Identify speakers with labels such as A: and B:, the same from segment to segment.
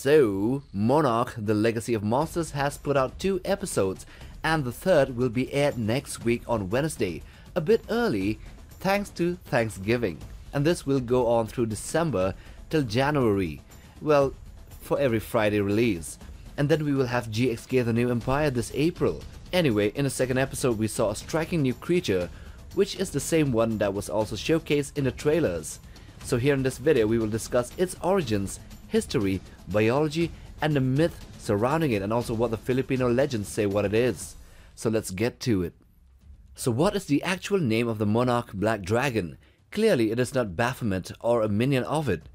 A: So, Monarch, The Legacy of Monsters has put out 2 episodes, and the third will be aired next week on Wednesday, a bit early thanks to Thanksgiving. And this will go on through December till January, well, for every Friday release. And then we will have GXK The New Empire this April. Anyway, in the second episode we saw a striking new creature, which is the same one that was also showcased in the trailers. So here in this video we will discuss its origins, history, biology, and the myth surrounding it, and also what the Filipino legends say what it is. So let's get to it. So what is the actual name of the Monarch Black Dragon? Clearly it is not Baphomet or a minion of it.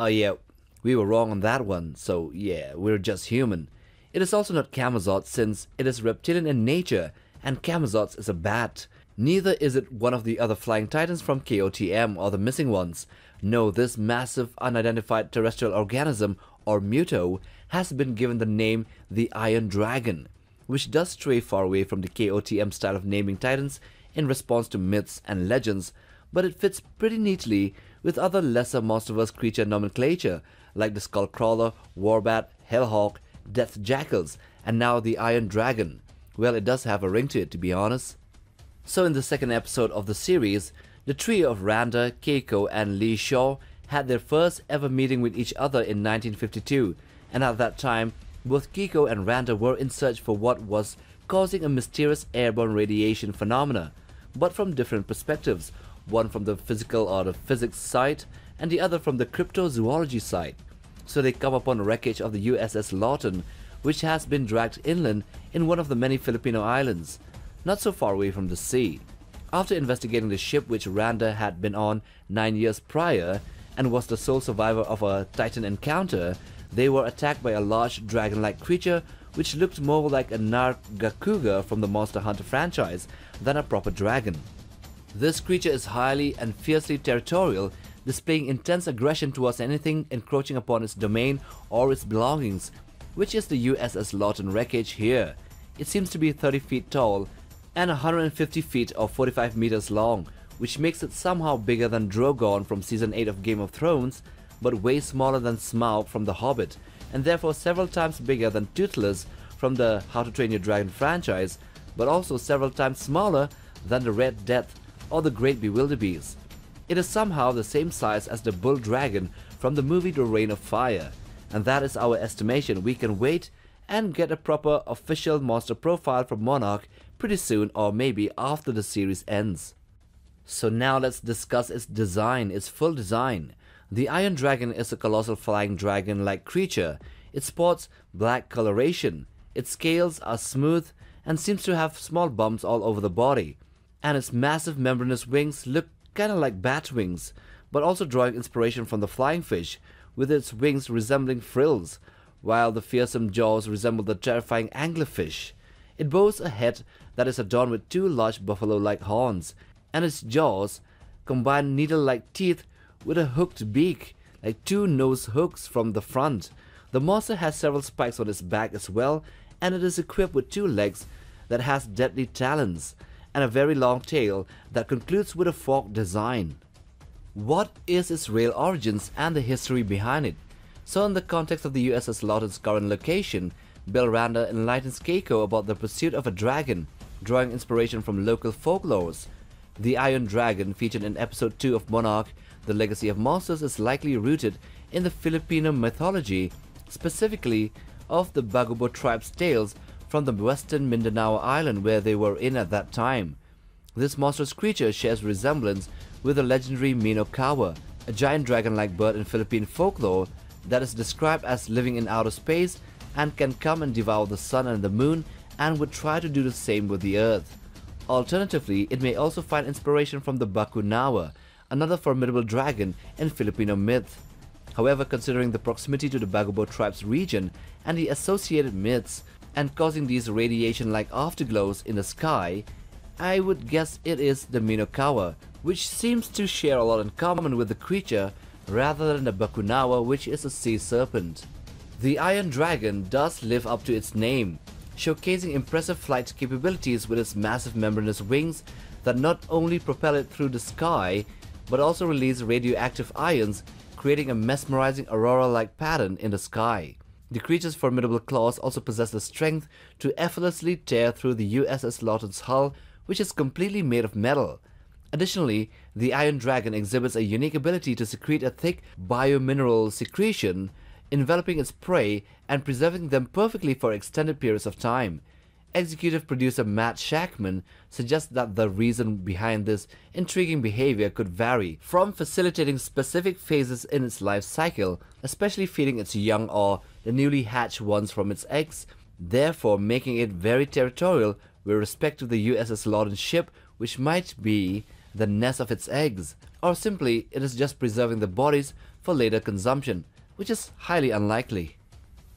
A: Yeah, we were wrong on that one, so yeah, we're just human. It is also not Camazotz, since it is reptilian in nature, and Camazotz is a bat. Neither is it one of the other flying titans from KOTM or the missing ones. No, this massive unidentified terrestrial organism, or Muto, has been given the name the Iron Dragon, which does stray far away from the KOTM style of naming titans in response to myths and legends, but it fits pretty neatly with other lesser monsterverse creature nomenclature like the Skullcrawler, Warbat, Hellhawk, Death Jackals, and now the Iron Dragon. Well, it does have a ring to it, to be honest. So in the second episode of the series, the trio of Randa, Keiko, and Lee Shaw had their first ever meeting with each other in 1952, and at that time, both Keiko and Randa were in search for what was causing a mysterious airborne radiation phenomena, but from different perspectives, one from the physical or the physics side, and the other from the cryptozoology side. So they come upon a wreckage of the USS Lawton, which has been dragged inland in one of the many Filipino islands, not so far away from the sea. After investigating the ship which Randa had been on 9 years prior and was the sole survivor of a Titan encounter, they were attacked by a large dragon-like creature which looked more like a Nargacuga from the Monster Hunter franchise than a proper dragon. This creature is highly and fiercely territorial, displaying intense aggression towards anything encroaching upon its domain or its belongings, which is the USS Lawton wreckage here. It seems to be 30 feet tall and 150 feet or 45 meters long, which makes it somehow bigger than Drogon from season 8 of Game of Thrones, but way smaller than Smaug from the Hobbit, and therefore several times bigger than Toothless from the How to Train Your Dragon franchise, but also several times smaller than the Red Death or the Great Bewilderbeast. It is somehow the same size as the Bull Dragon from the movie The Reign of Fire, and that is our estimation. We can wait and get a proper official monster profile from Monarch pretty soon, or maybe after the series ends. So now let's discuss its design, its full design. The Iron Dragon is a colossal flying dragon-like creature. It sports black coloration. Its scales are smooth and seems to have small bumps all over the body. And its massive membranous wings look kinda like bat wings, but also drawing inspiration from the flying fish, with its wings resembling frills, while the fearsome jaws resemble the terrifying anglerfish. It boasts a head that is adorned with 2 large buffalo-like horns, and its jaws combine needle-like teeth with a hooked beak, like 2 nose hooks from the front. The monster has several spikes on its back as well, and it is equipped with 2 legs that has deadly talons, and a very long tail that concludes with a forked design. What is its real origins and the history behind it? So in the context of the USS Lawton's current location, Bill Randa enlightens Keiko about the pursuit of a dragon, drawing inspiration from local folklores. The Iron Dragon, featured in episode 2 of Monarch, The Legacy of Monsters, is likely rooted in the Filipino mythology, specifically of the Bagubo tribe's tales from the western Mindanao island where they were in at that time. This monstrous creature shares resemblance with the legendary Minokawa, a giant dragon-like bird in Philippine folklore that is described as living in outer space and can come and devour the sun and the moon, and would try to do the same with the earth. Alternatively, it may also find inspiration from the Bakunawa, another formidable dragon in Filipino myth. However, considering the proximity to the Bagubo tribe's region and the associated myths, and causing these radiation-like afterglows in the sky, I would guess it is the Minokawa, which seems to share a lot in common with the creature rather than the Bakunawa, which is a sea serpent. The Iron Dragon does live up to its name, showcasing impressive flight capabilities with its massive membranous wings that not only propel it through the sky, but also release radioactive ions, creating a mesmerizing aurora-like pattern in the sky. The creature's formidable claws also possess the strength to effortlessly tear through the USS Lawton's hull, which is completely made of metal. Additionally, the Iron Dragon exhibits a unique ability to secrete a thick biomineral secretion, enveloping its prey and preserving them perfectly for extended periods of time. Executive producer Matt Shakman suggests that the reason behind this intriguing behavior could vary from facilitating specific phases in its life cycle, especially feeding its young or the newly hatched ones from its eggs, therefore making it very territorial with respect to the USS Lawton ship, which might be the nest of its eggs, or simply it is just preserving the bodies for later consumption, which is highly unlikely.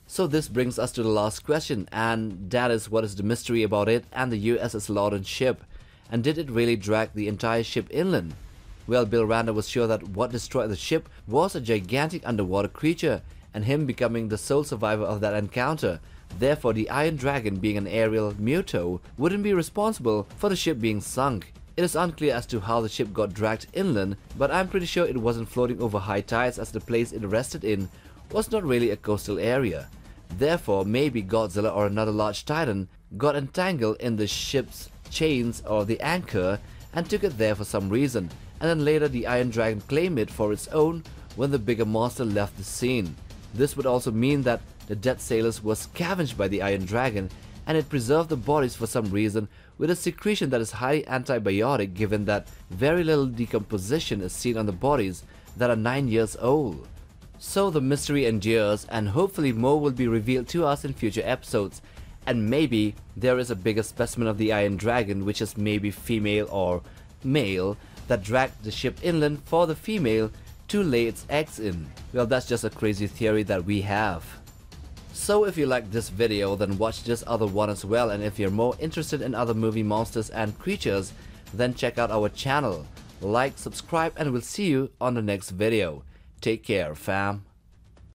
A: So this brings us to the last question, and that is, what is the mystery about it and the USS Lawton ship, and did it really drag the entire ship inland? Well, Bill Randa was sure that what destroyed the ship was a gigantic underwater creature, and him becoming the sole survivor of that encounter. Therefore, the Iron Dragon, being an aerial Muto, wouldn't be responsible for the ship being sunk. It is unclear as to how the ship got dragged inland, but I'm pretty sure it wasn't floating over high tides, as the place it rested in was not really a coastal area. Therefore, maybe Godzilla or another large titan got entangled in the ship's chains or the anchor and took it there for some reason, and then later the Iron Dragon claimed it for its own when the bigger monster left the scene. This would also mean that the dead sailors were scavenged by the Iron Dragon, and it preserved the bodies for some reason with a secretion that is highly antibiotic, given that very little decomposition is seen on the bodies that are 9 years old. So the mystery endures, and hopefully more will be revealed to us in future episodes, and maybe there is a bigger specimen of the Iron Dragon, which is maybe female or male, that dragged the ship inland for the female to lay its eggs in. Well, that's just a crazy theory that we have. So if you like this video, then watch this other one as well, and if you're more interested in other movie monsters and creatures, then check out our channel. Like, subscribe, and we'll see you on the next video. Take care, fam.